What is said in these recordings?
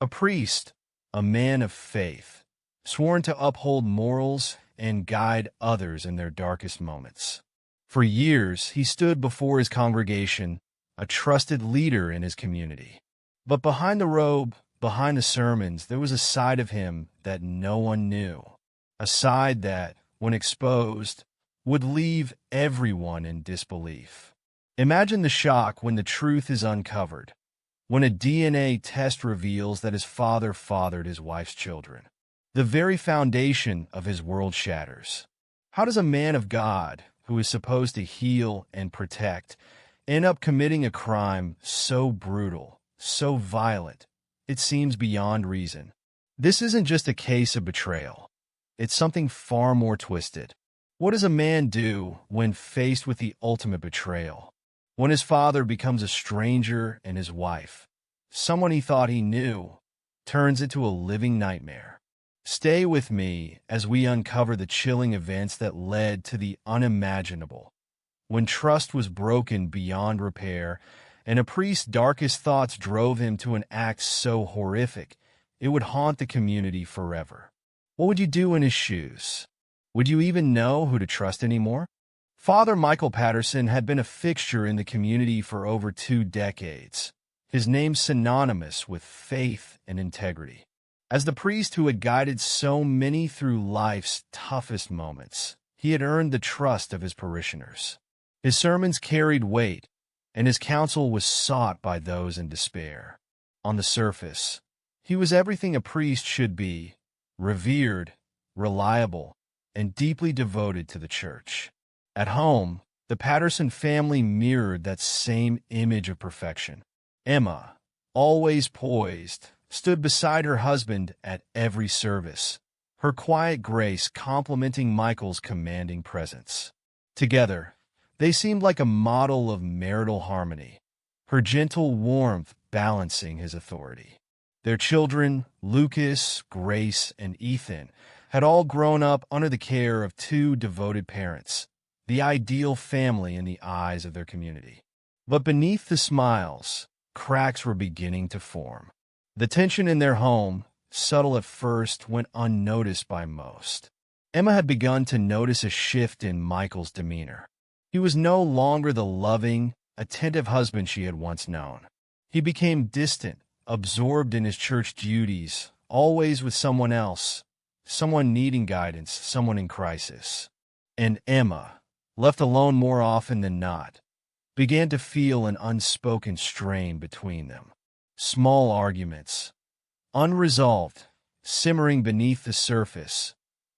A priest, a man of faith, sworn to uphold morals and guide others in their darkest moments. For years, he stood before his congregation, a trusted leader in his community. But behind the robe, behind the sermons, there was a side of him that no one knew. A side that, when exposed, would leave everyone in disbelief. Imagine the shock when the truth is uncovered, when a DNA test reveals that his father fathered his wife's children. The very foundation of his world shatters. How does a man of God, who is supposed to heal and protect, end up committing a crime so brutal, so violent, it seems beyond reason? This isn't just a case of betrayal. It's something far more twisted. What does a man do when faced with the ultimate betrayal? When his father becomes a stranger and his wife, someone he thought he knew, turns into a living nightmare. Stay with me as we uncover the chilling events that led to the unimaginable. When trust was broken beyond repair, and a priest's darkest thoughts drove him to an act so horrific, it would haunt the community forever. What would you do in his shoes? Would you even know who to trust anymore? Father Michael Patterson had been a fixture in the community for over 2 decades, his name synonymous with faith and integrity. As the priest who had guided so many through life's toughest moments, he had earned the trust of his parishioners. His sermons carried weight, and his counsel was sought by those in despair. On the surface, he was everything a priest should be: revered, reliable, and deeply devoted to the church. At home, the Patterson family mirrored that same image of perfection. Emma, always poised, stood beside her husband at every service, her quiet grace complementing Michael's commanding presence. Together, they seemed like a model of marital harmony, her gentle warmth balancing his authority. Their children, Lucas, Grace, and Ethan, had all grown up under the care of 2 devoted parents, the ideal family in the eyes of their community. But beneath the smiles, cracks were beginning to form. The tension in their home, subtle at first, went unnoticed by most. Emma had begun to notice a shift in Michael's demeanor. He was no longer the loving, attentive husband she had once known. He became distant, absorbed in his church duties, always with someone else, someone needing guidance, someone in crisis. And Emma, left alone more often than not, began to feel an unspoken strain between them. Small arguments, unresolved, simmering beneath the surface,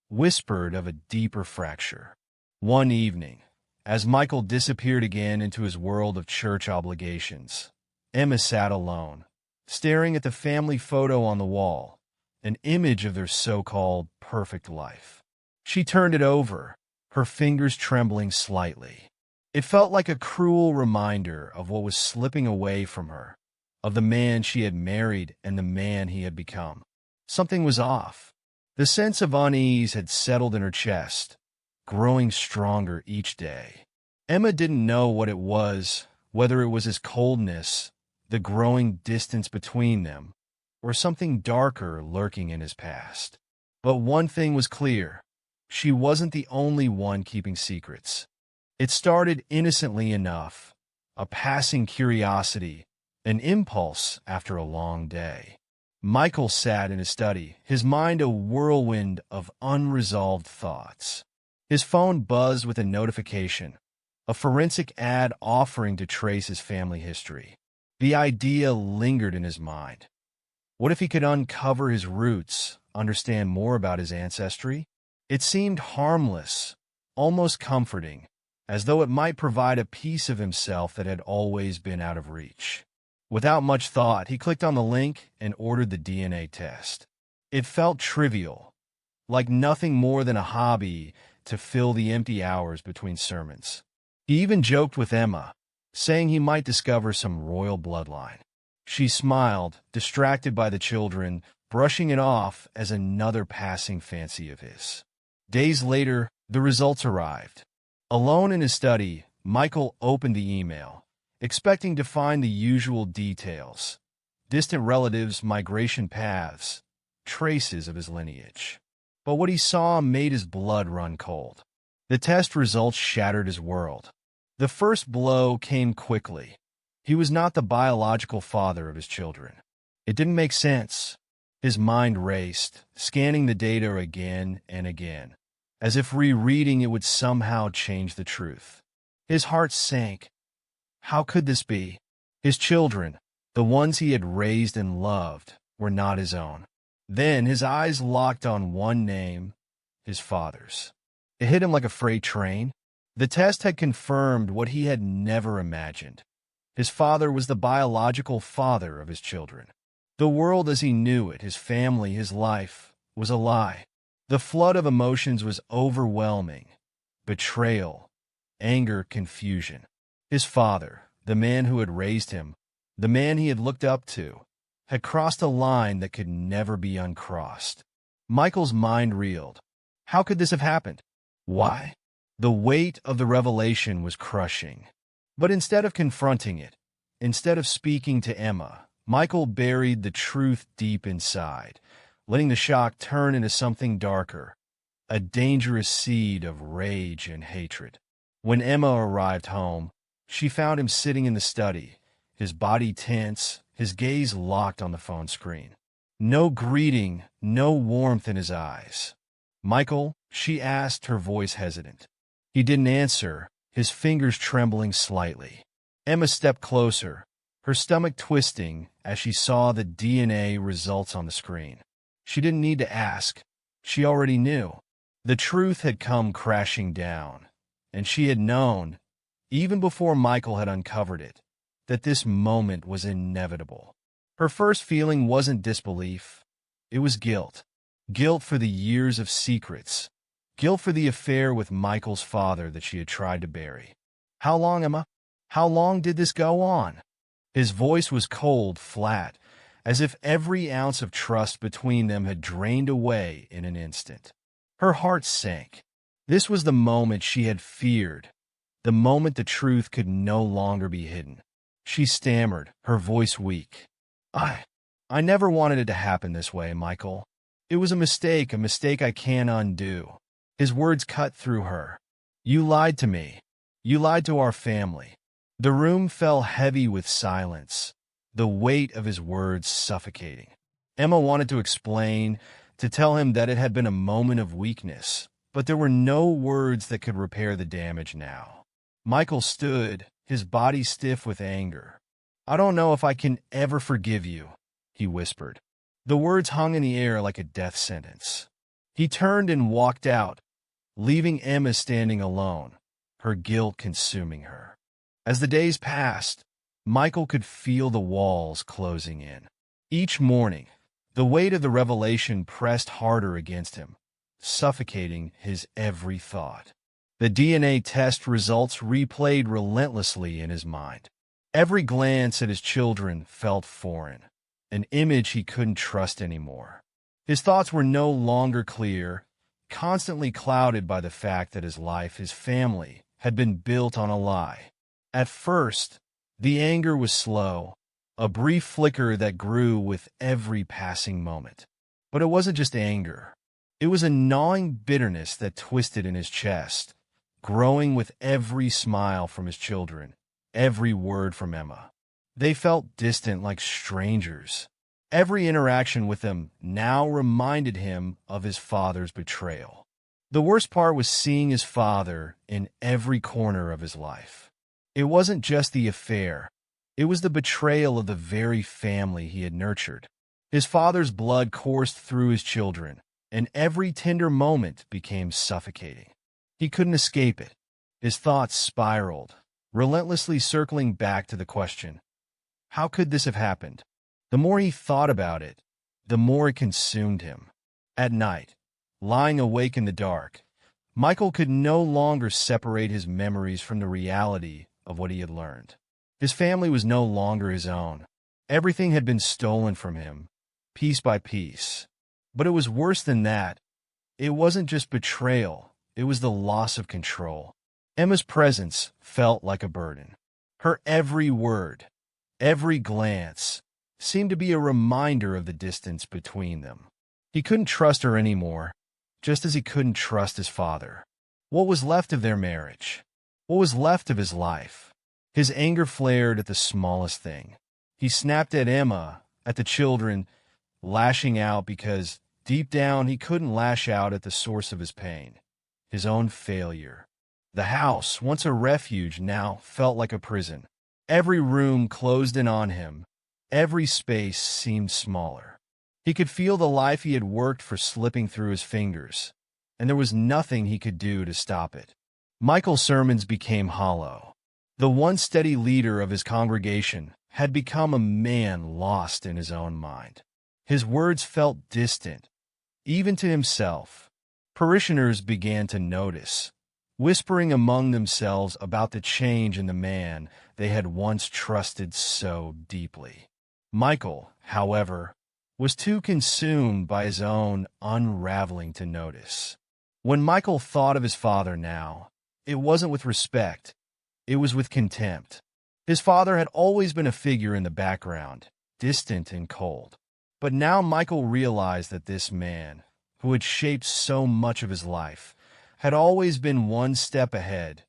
whispered of a deeper fracture. One evening, as Michael disappeared again into his world of church obligations, Emma sat alone, staring at the family photo on the wall, an image of their so-called perfect life. She turned it over, her fingers trembling slightly. It felt like a cruel reminder of what was slipping away from her, of the man she had married and the man he had become. Something was off. The sense of unease had settled in her chest, growing stronger each day. Emma didn't know what it was, whether it was his coldness, the growing distance between them, or something darker lurking in his past. But one thing was clear: she wasn't the only one keeping secrets. It started innocently enough, a passing curiosity, an impulse after a long day. Michael sat in his study, his mind a whirlwind of unresolved thoughts. His phone buzzed with a notification, a forensic ad offering to trace his family history. The idea lingered in his mind. What if he could uncover his roots, understand more about his ancestry? It seemed harmless, almost comforting, as though it might provide a piece of himself that had always been out of reach. Without much thought, he clicked on the link and ordered the DNA test. It felt trivial, like nothing more than a hobby to fill the empty hours between sermons. He even joked with Emma, saying he might discover some royal bloodline. She smiled, distracted by the children, brushing it off as another passing fancy of his. Days later, the results arrived. Alone in his study, Michael opened the email, expecting to find the usual details: distant relatives, migration paths, traces of his lineage. But what he saw made his blood run cold. The test results shattered his world. The first blow came quickly. He was not the biological father of his children. It didn't make sense. His mind raced, scanning the data again and again, as if rereading it would somehow change the truth. His heart sank. How could this be? His children, the ones he had raised and loved, were not his own. Then his eyes locked on one name, his father's. It hit him like a freight train. The test had confirmed what he had never imagined. His father was the biological father of his children. The world as he knew it, his family, his life, was a lie. The flood of emotions was overwhelming. Betrayal, anger, confusion. His father, the man who had raised him, the man he had looked up to, had crossed a line that could never be uncrossed. Michael's mind reeled. How could this have happened? Why? The weight of the revelation was crushing. But instead of confronting it, instead of speaking to Emma, Michael buried the truth deep inside, letting the shock turn into something darker, a dangerous seed of rage and hatred. When Emma arrived home, she found him sitting in the study, his body tense, his gaze locked on the phone screen. No greeting, no warmth in his eyes. "Michael?" she asked, her voice hesitant. He didn't answer, his fingers trembling slightly. Emma stepped closer, her stomach twisting as she saw the DNA results on the screen. She didn't need to ask. She already knew. The truth had come crashing down, and she had known, even before Michael had uncovered it, that this moment was inevitable. Her first feeling wasn't disbelief. It was guilt. Guilt for the years of secrets. Guilt for the affair with Michael's father that she had tried to bury. "How long, Emma? How long did this go on?" His voice was cold, flat, as if every ounce of trust between them had drained away in an instant. Her heart sank. This was the moment she had feared, the moment the truth could no longer be hidden. She stammered, her voice weak. I never wanted it to happen this way, Michael. It was a mistake I can't undo." His words cut through her. "You lied to me. You lied to our family." The room fell heavy with silence, the weight of his words suffocating. Emma wanted to explain, to tell him that it had been a moment of weakness, but there were no words that could repair the damage now. Michael stood, his body stiff with anger. "I don't know if I can ever forgive you," he whispered. The words hung in the air like a death sentence. He turned and walked out, leaving Emma standing alone, her guilt consuming her. As the days passed, Michael could feel the walls closing in. Each morning, the weight of the revelation pressed harder against him, suffocating his every thought. The DNA test results replayed relentlessly in his mind. Every glance at his children felt foreign, an image he couldn't trust anymore. His thoughts were no longer clear, constantly clouded by the fact that his life, his family, had been built on a lie. At first, the anger was slow, a brief flicker that grew with every passing moment. But it wasn't just anger. It was a gnawing bitterness that twisted in his chest, growing with every smile from his children, every word from Emma. They felt distant like strangers. Every interaction with them now reminded him of his father's betrayal. The worst part was seeing his father in every corner of his life. It wasn't just the affair. It was the betrayal of the very family he had nurtured. His father's blood coursed through his children, and every tender moment became suffocating. He couldn't escape it. His thoughts spiraled, relentlessly circling back to the question, how could this have happened? The more he thought about it, the more it consumed him. At night, lying awake in the dark, Michael could no longer separate his memories from the reality of what he had learned. His family was no longer his own. Everything had been stolen from him, piece by piece. But it was worse than that. It wasn't just betrayal, it was the loss of control. Emma's presence felt like a burden. Her every word, every glance, seemed to be a reminder of the distance between them. He couldn't trust her anymore, just as he couldn't trust his father. What was left of their marriage? What was left of his life? His anger flared at the smallest thing. He snapped at Emma, at the children, lashing out because, deep down, he couldn't lash out at the source of his pain, his own failure. The house, once a refuge, now felt like a prison. Every room closed in on him. Every space seemed smaller. He could feel the life he had worked for slipping through his fingers, and there was nothing he could do to stop it. Michael's sermons became hollow. The once steady leader of his congregation had become a man lost in his own mind. His words felt distant, even to himself. Parishioners began to notice, whispering among themselves about the change in the man they had once trusted so deeply. Michael, however, was too consumed by his own unraveling to notice. When Michael thought of his father now, it wasn't with respect, it was with contempt. His father had always been a figure in the background, distant and cold. But now Michael realized that this man, who had shaped so much of his life, had always been one step ahead,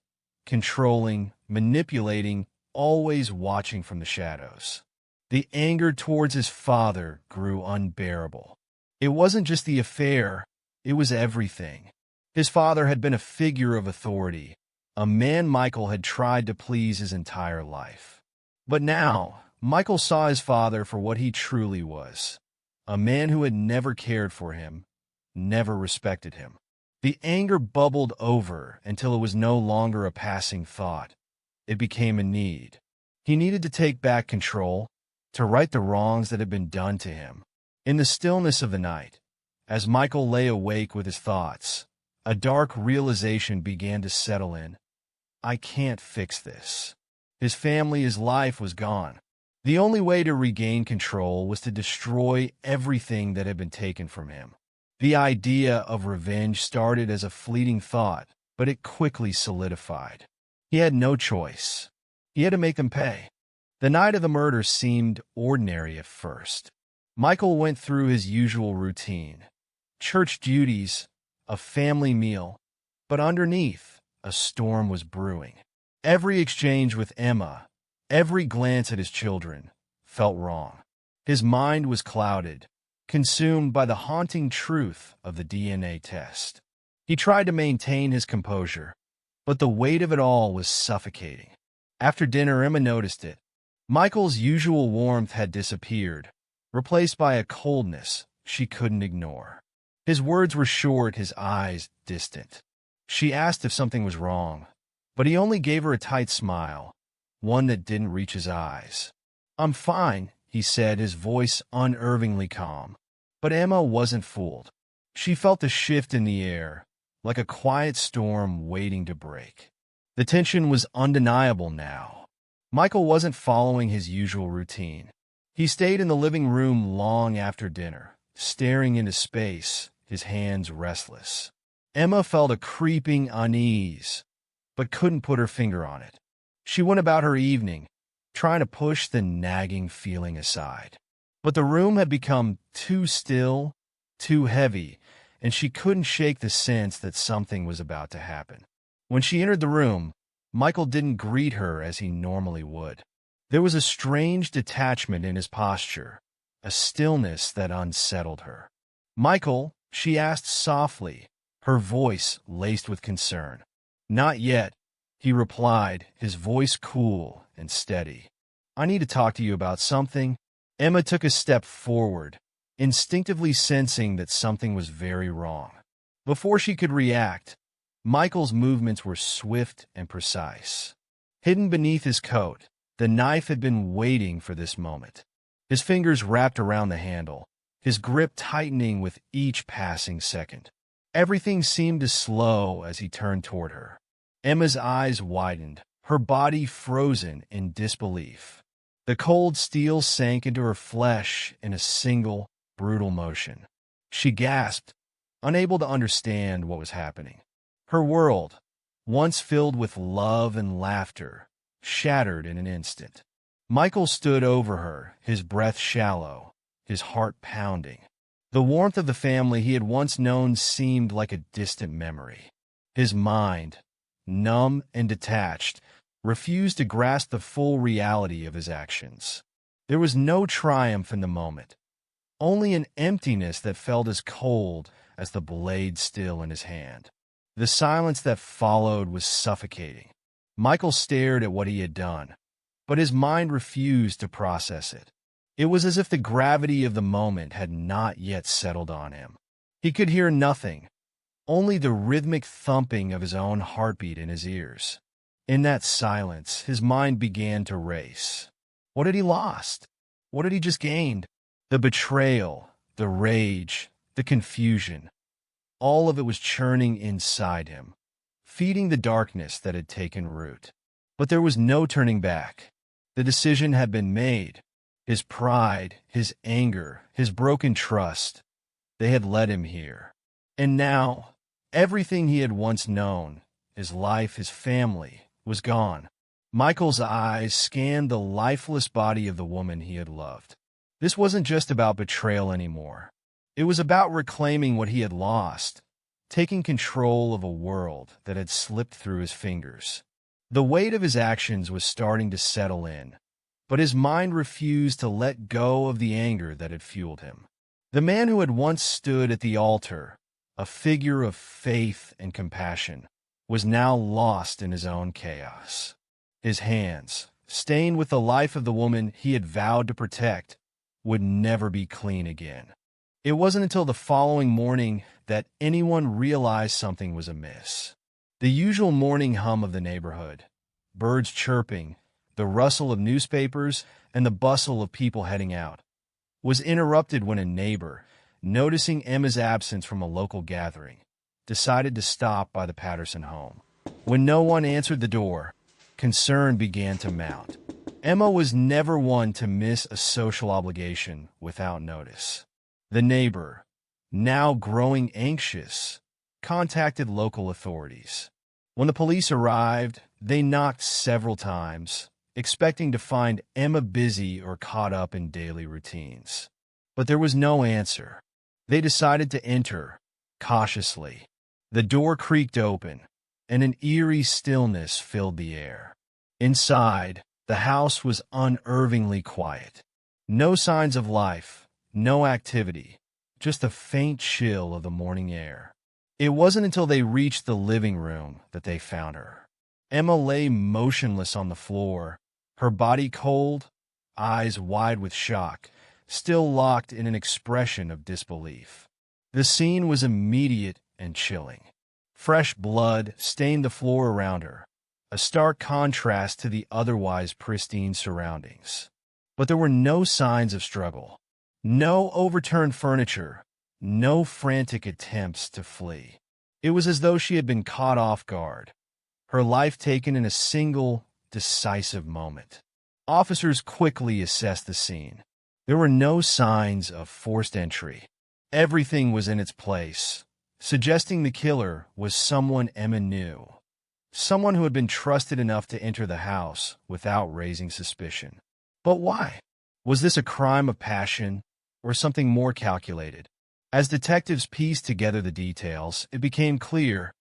controlling, manipulating, always watching from the shadows. The anger towards his father grew unbearable. It wasn't just the affair, it was everything. His father had been a figure of authority, a man Michael had tried to please his entire life. But now, Michael saw his father for what he truly was, a man who had never cared for him, never respected him. The anger bubbled over until it was no longer a passing thought. It became a need. He needed to take back control, to right the wrongs that had been done to him. In the stillness of the night, as Michael lay awake with his thoughts, a dark realization began to settle in. I can't fix this. His family, his life was gone. The only way to regain control was to destroy everything that had been taken from him. The idea of revenge started as a fleeting thought, but it quickly solidified. He had no choice. He had to make them pay. The night of the murder seemed ordinary at first. Michael went through his usual routine. Church duties, a family meal, but underneath, a storm was brewing. Every exchange with Emma, every glance at his children, felt wrong. His mind was clouded, consumed by the haunting truth of the DNA test. He tried to maintain his composure, but the weight of it all was suffocating. After dinner, Emma noticed it. Michael's usual warmth had disappeared, replaced by a coldness she couldn't ignore. His words were short, his eyes distant. She asked if something was wrong, but he only gave her a tight smile, one that didn't reach his eyes. I'm fine, he said, his voice unervingly calm. But Emma wasn't fooled. She felt the shift in the air, like a quiet storm waiting to break. The tension was undeniable now. Michael wasn't following his usual routine. He stayed in the living room long after dinner, staring into space, his hands restless. Emma felt a creeping unease, but couldn't put her finger on it. She went about her evening, trying to push the nagging feeling aside. But the room had become too still, too heavy, and she couldn't shake the sense that something was about to happen. When she entered the room, Michael didn't greet her as he normally would. There was a strange detachment in his posture, a stillness that unsettled her. Michael, she asked softly, her voice laced with concern. Not yet, he replied, his voice cool and steady. I need to talk to you about something. Emma took a step forward, instinctively sensing that something was very wrong. Before she could react, Michael's movements were swift and precise. Hidden beneath his coat, the knife had been waiting for this moment. His fingers wrapped around the handle, his grip tightening with each passing second. Everything seemed to slow as he turned toward her. Emma's eyes widened, her body frozen in disbelief. The cold steel sank into her flesh in a single, brutal motion. She gasped, unable to understand what was happening. Her world, once filled with love and laughter, shattered in an instant. Michael stood over her, his breath shallow, his heart pounding. The warmth of the family he had once known seemed like a distant memory. His mind, numb and detached, refused to grasp the full reality of his actions. There was no triumph in the moment, only an emptiness that felt as cold as the blade still in his hand. The silence that followed was suffocating. Michael stared at what he had done, but his mind refused to process it. It was as if the gravity of the moment had not yet settled on him. He could hear nothing, only the rhythmic thumping of his own heartbeat in his ears. In that silence, his mind began to race. What had he lost? What had he just gained? The betrayal, the rage, the confusion. All of it was churning inside him, feeding the darkness that had taken root. But there was no turning back. The decision had been made. His pride, his anger, his broken trust, they had led him here. And now, everything he had once known, his life, his family, was gone. Michael's eyes scanned the lifeless body of the woman he had loved. This wasn't just about betrayal anymore. It was about reclaiming what he had lost, taking control of a world that had slipped through his fingers. The weight of his actions was starting to settle in, but his mind refused to let go of the anger that had fueled him. The man who had once stood at the altar, a figure of faith and compassion, was now lost in his own chaos. His hands, stained with the life of the woman he had vowed to protect, would never be clean again. It wasn't until the following morning that anyone realized something was amiss. The usual morning hum of the neighborhood, birds chirping, the rustle of newspapers, and the bustle of people heading out, was interrupted when a neighbor, noticing Emma's absence from a local gathering, decided to stop by the Patterson home. When no one answered the door, concern began to mount. Emma was never one to miss a social obligation without notice. The neighbor, now growing anxious, contacted local authorities. When the police arrived, they knocked several times, expecting to find Emma busy or caught up in daily routines. But there was no answer. They decided to enter, cautiously. The door creaked open, and an eerie stillness filled the air. Inside, the house was unnervingly quiet. No signs of life, no activity, just a faint chill of the morning air. It wasn't until they reached the living room that they found her. Emma lay motionless on the floor, her body cold, eyes wide with shock, still locked in an expression of disbelief. The scene was immediate and chilling. Fresh blood stained the floor around her, a stark contrast to the otherwise pristine surroundings. But there were no signs of struggle, no overturned furniture, no frantic attempts to flee. It was as though she had been caught off guard, her life taken in a single, decisive moment. Officers quickly assessed the scene. There were no signs of forced entry. Everything was in its place, suggesting the killer was someone Emma knew, someone who had been trusted enough to enter the house without raising suspicion. But why? Was this a crime of passion or something more calculated? As detectives pieced together the details, it became clear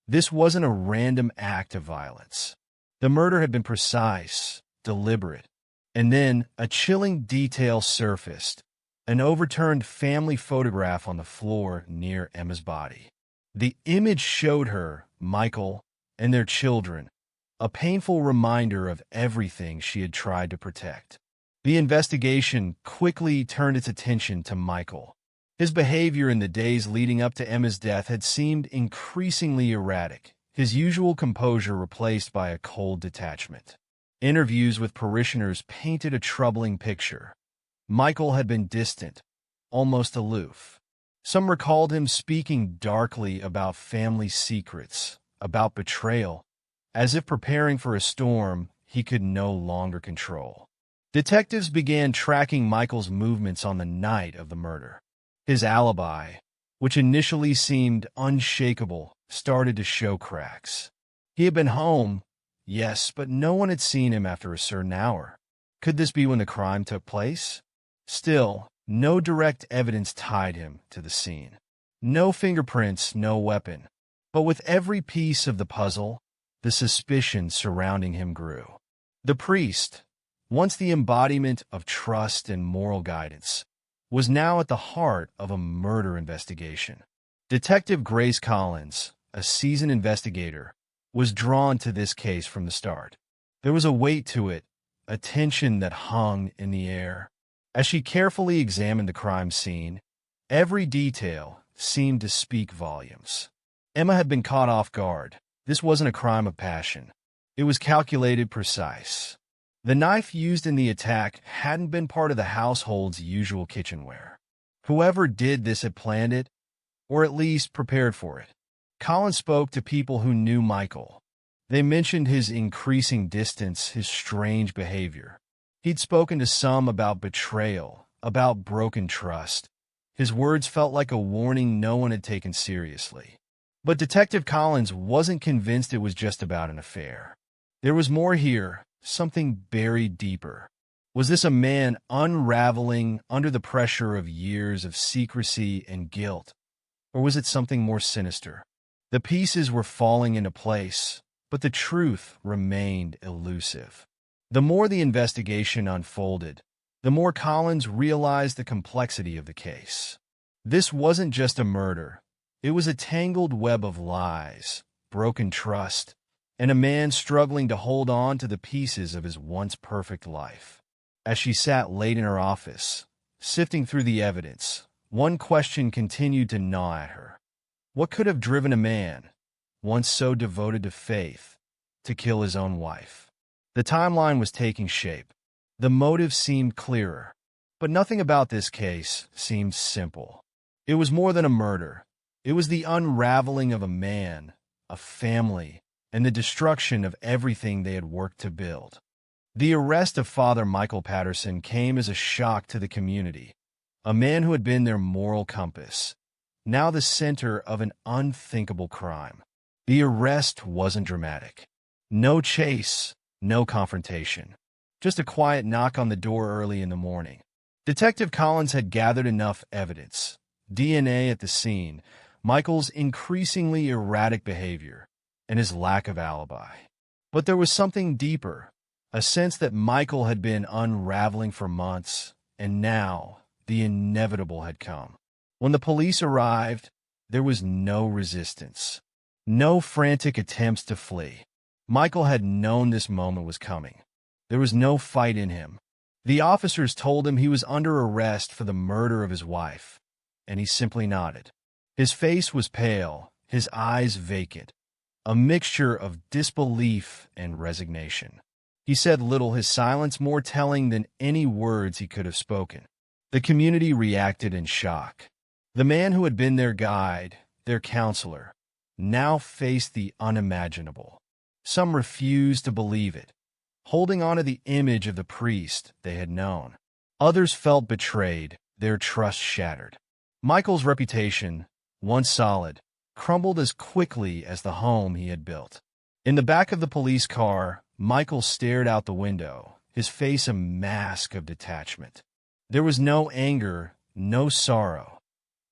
this wasn't a random act of violence. The murder had been precise, deliberate, and then a chilling detail surfaced, an overturned family photograph on the floor near Emma's body. The image showed her, Michael, and their children, a painful reminder of everything she had tried to protect. The investigation quickly turned its attention to Michael. His behavior in the days leading up to Emma's death had seemed increasingly erratic, his usual composure replaced by a cold detachment. Interviews with parishioners painted a troubling picture. Michael had been distant, almost aloof. Some recalled him speaking darkly about family secrets, about betrayal, as if preparing for a storm he could no longer control. Detectives began tracking Michael's movements on the night of the murder. His alibi, which initially seemed unshakable, started to show cracks. He had been home, yes, but no one had seen him after a certain hour. Could this be when the crime took place? Still, no direct evidence tied him to the scene. No fingerprints, no weapon. But with every piece of the puzzle, the suspicion surrounding him grew. The priest, once the embodiment of trust and moral guidance, was now at the heart of a murder investigation. Detective Grace Collins, a seasoned investigator, was drawn to this case from the start. There was a weight to it, a tension that hung in the air. As she carefully examined the crime scene, every detail seemed to speak volumes. Emma had been caught off guard. This wasn't a crime of passion. It was calculated, precise. The knife used in the attack hadn't been part of the household's usual kitchenware. Whoever did this had planned it, or at least prepared for it. Collins spoke to people who knew Michael. They mentioned his increasing distance, his strange behavior. He'd spoken to some about betrayal, about broken trust. His words felt like a warning no one had taken seriously. But Detective Collins wasn't convinced it was just about an affair. There was more here, something buried deeper. Was this a man unraveling under the pressure of years of secrecy and guilt? Or was it something more sinister? The pieces were falling into place, but the truth remained elusive. The more the investigation unfolded, the more Collins realized the complexity of the case. This wasn't just a murder. It was a tangled web of lies, broken trust, and a man struggling to hold on to the pieces of his once perfect life. As she sat late in her office, sifting through the evidence, one question continued to gnaw at her. What could have driven a man, once so devoted to faith, to kill his own wife? The timeline was taking shape. The motive seemed clearer, but nothing about this case seemed simple. It was more than a murder. It was the unraveling of a man, a family, and the destruction of everything they had worked to build. The arrest of Father Michael Patterson came as a shock to the community. A man who had been their moral compass, now the center of an unthinkable crime. The arrest wasn't dramatic. No chase, no confrontation. Just a quiet knock on the door early in the morning. Detective Collins had gathered enough evidence. DNA at the scene, Michael's increasingly erratic behavior, and his lack of alibi. But there was something deeper, a sense that Michael had been unraveling for months, and now the inevitable had come. When the police arrived, there was no resistance, no frantic attempts to flee. Michael had known this moment was coming. There was no fight in him. The officers told him he was under arrest for the murder of his wife, and he simply nodded. His face was pale, his eyes vacant, a mixture of disbelief and resignation. He said little, his silence more telling than any words he could have spoken. The community reacted in shock. The man who had been their guide, their counselor, now faced the unimaginable. Some refused to believe it, holding on to the image of the priest they had known. Others felt betrayed, their trust shattered. Michael's reputation, once solid, crumbled as quickly as the home he had built. In the back of the police car, Michael stared out the window, his face a mask of detachment. There was no anger, no sorrow,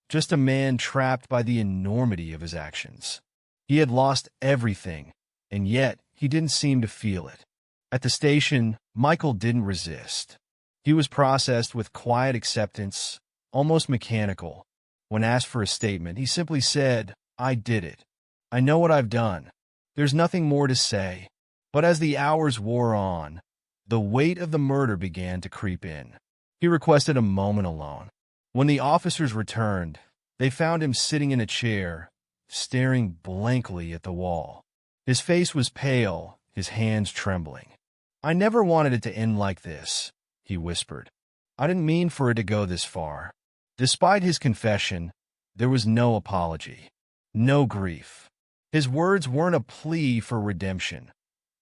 just a man trapped by the enormity of his actions. He had lost everything, and yet he didn't seem to feel it. At the station, Michael didn't resist. He was processed with quiet acceptance, almost mechanical. When asked for a statement, he simply said, "I did it. I know what I've done. There's nothing more to say." But as the hours wore on, the weight of the murder began to creep in. He requested a moment alone. When the officers returned, they found him sitting in a chair, staring blankly at the wall. His face was pale, his hands trembling. "I never wanted it to end like this," he whispered. "I didn't mean for it to go this far." Despite his confession, there was no apology, no grief. His words weren't a plea for redemption.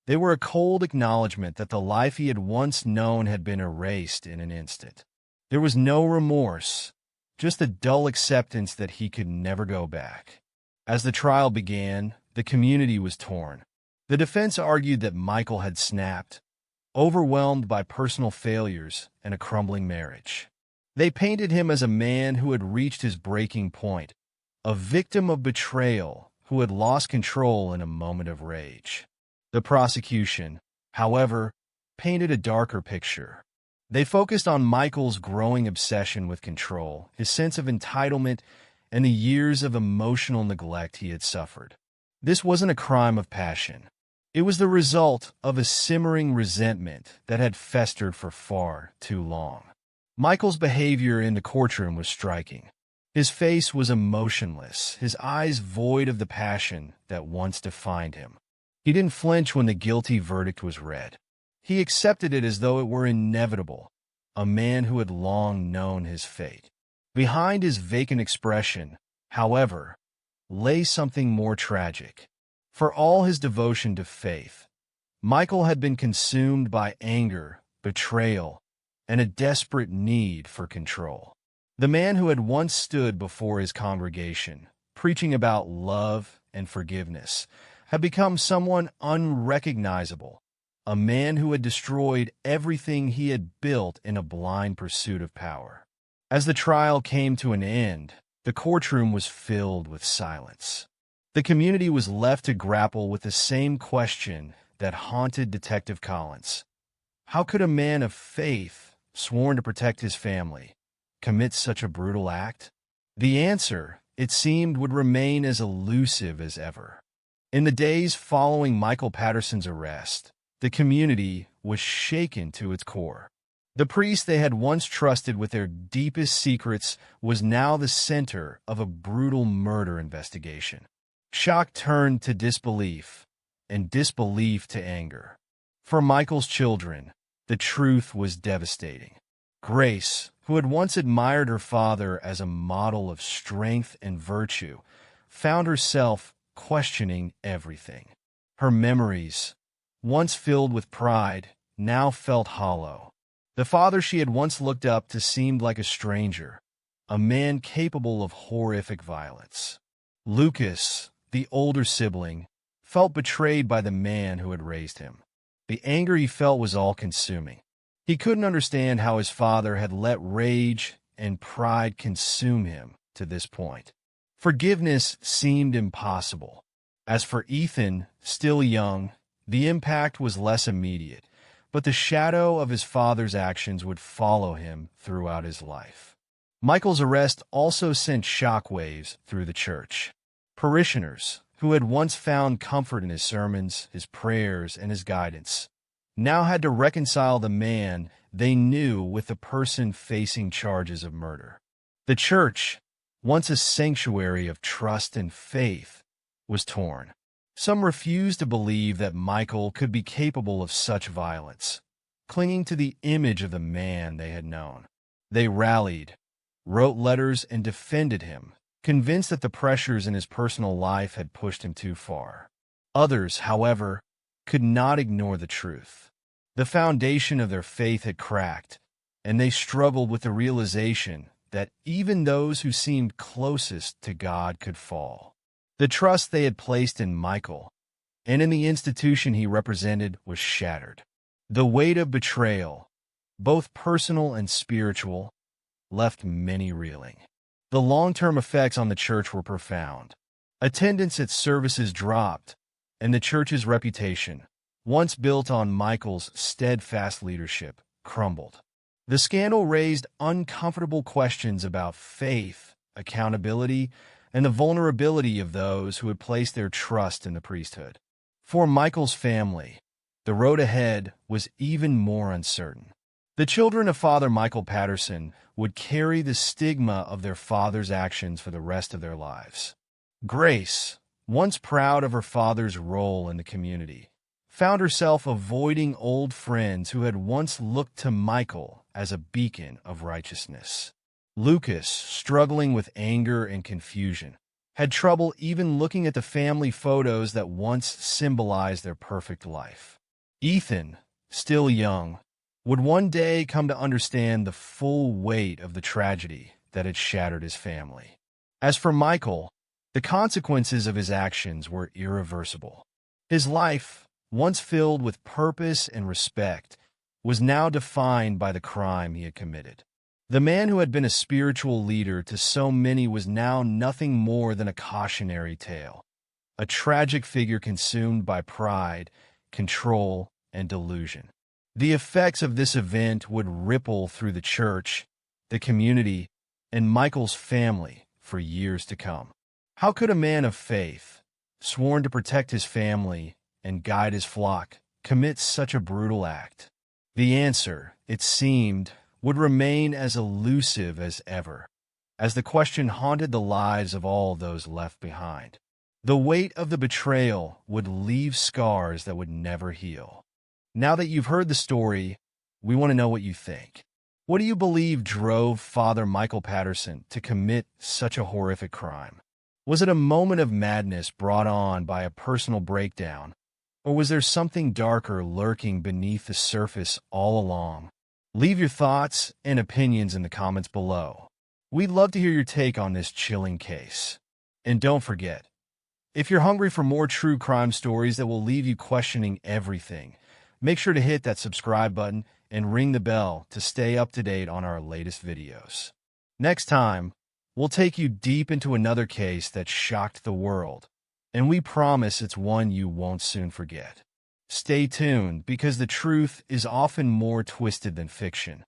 They were a cold acknowledgement that the life he had once known had been erased in an instant. There was no remorse, just a dull acceptance that he could never go back. As the trial began, the community was torn. The defense argued that Michael had snapped, overwhelmed by personal failures and a crumbling marriage. They painted him as a man who had reached his breaking point, a victim of betrayal who had lost control in a moment of rage. The prosecution, however, painted a darker picture. They focused on Michael's growing obsession with control, his sense of entitlement, and the years of emotional neglect he had suffered. This wasn't a crime of passion. It was the result of a simmering resentment that had festered for far too long. Michael's behavior in the courtroom was striking. His face was emotionless, his eyes void of the passion that once defined him. He didn't flinch when the guilty verdict was read. He accepted it as though it were inevitable, a man who had long known his fate. Behind his vacant expression, however, lay something more tragic. For all his devotion to faith, Michael had been consumed by anger, betrayal, and a desperate need for control. The man who had once stood before his congregation, preaching about love and forgiveness, had become someone unrecognizable, a man who had destroyed everything he had built in a blind pursuit of power. As the trial came to an end, the courtroom was filled with silence. The community was left to grapple with the same question that haunted Detective Collins. How could a man of faith, sworn to protect his family, commit such a brutal act? The answer, it seemed, would remain as elusive as ever. In the days following Michael Patterson's arrest, the community was shaken to its core. The priest they had once trusted with their deepest secrets was now the center of a brutal murder investigation. Shock turned to disbelief, and disbelief to anger. For Michael's children, the truth was devastating. Grace, who had once admired her father as a model of strength and virtue, found herself questioning everything. Her memories, once filled with pride, now felt hollow. The father she had once looked up to seemed like a stranger, a man capable of horrific violence. Lucas, the older sibling, felt betrayed by the man who had raised him. The anger he felt was all-consuming. He couldn't understand how his father had let rage and pride consume him to this point. Forgiveness seemed impossible. As for Ethan, still young, the impact was less immediate, but the shadow of his father's actions would follow him throughout his life. Michael's arrest also sent shockwaves through the church. Parishioners, who had once found comfort in his sermons, his prayers, and his guidance, now had to reconcile the man they knew with the person facing charges of murder. The church, once a sanctuary of trust and faith, was torn. Some refused to believe that Michael could be capable of such violence, clinging to the image of the man they had known. They rallied, wrote letters, and defended him, convinced that the pressures in his personal life had pushed him too far. Others, however, could not ignore the truth. The foundation of their faith had cracked, and they struggled with the realization that even those who seemed closest to God could fall. The trust they had placed in Michael and in the institution he represented was shattered. The weight of betrayal, both personal and spiritual, left many reeling. The long-term effects on the church were profound. Attendance at services dropped, and the church's reputation, once built on Michael's steadfast leadership, crumbled. The scandal raised uncomfortable questions about faith, accountability, and the vulnerability of those who had placed their trust in the priesthood. For Michael's family, the road ahead was even more uncertain. The children of Father Michael Patterson would carry the stigma of their father's actions for the rest of their lives. Grace, once proud of her father's role in the community, found herself avoiding old friends who had once looked to Michael as a beacon of righteousness. Lucas, struggling with anger and confusion, had trouble even looking at the family photos that once symbolized their perfect life. Ethan, still young, would one day come to understand the full weight of the tragedy that had shattered his family. As for Michael, the consequences of his actions were irreversible. His life, once filled with purpose and respect, was now defined by the crime he had committed. The man who had been a spiritual leader to so many was now nothing more than a cautionary tale, a tragic figure consumed by pride, control, and delusion. The effects of this event would ripple through the church, the community, and Michael's family for years to come. How could a man of faith, sworn to protect his family and guide his flock, commit such a brutal act? The answer, it seemed, would remain as elusive as ever, as the question haunted the lives of all those left behind. The weight of the betrayal would leave scars that would never heal. Now that you've heard the story, we want to know what you think. What do you believe drove Father Michael Patterson to commit such a horrific crime? Was it a moment of madness brought on by a personal breakdown, or was there something darker lurking beneath the surface all along? Leave your thoughts and opinions in the comments below. We'd love to hear your take on this chilling case. And don't forget, if you're hungry for more true crime stories that will leave you questioning everything, make sure to hit that subscribe button and ring the bell to stay up to date on our latest videos. Next time, we'll take you deep into another case that shocked the world, and we promise it's one you won't soon forget. Stay tuned, because the truth is often more twisted than fiction.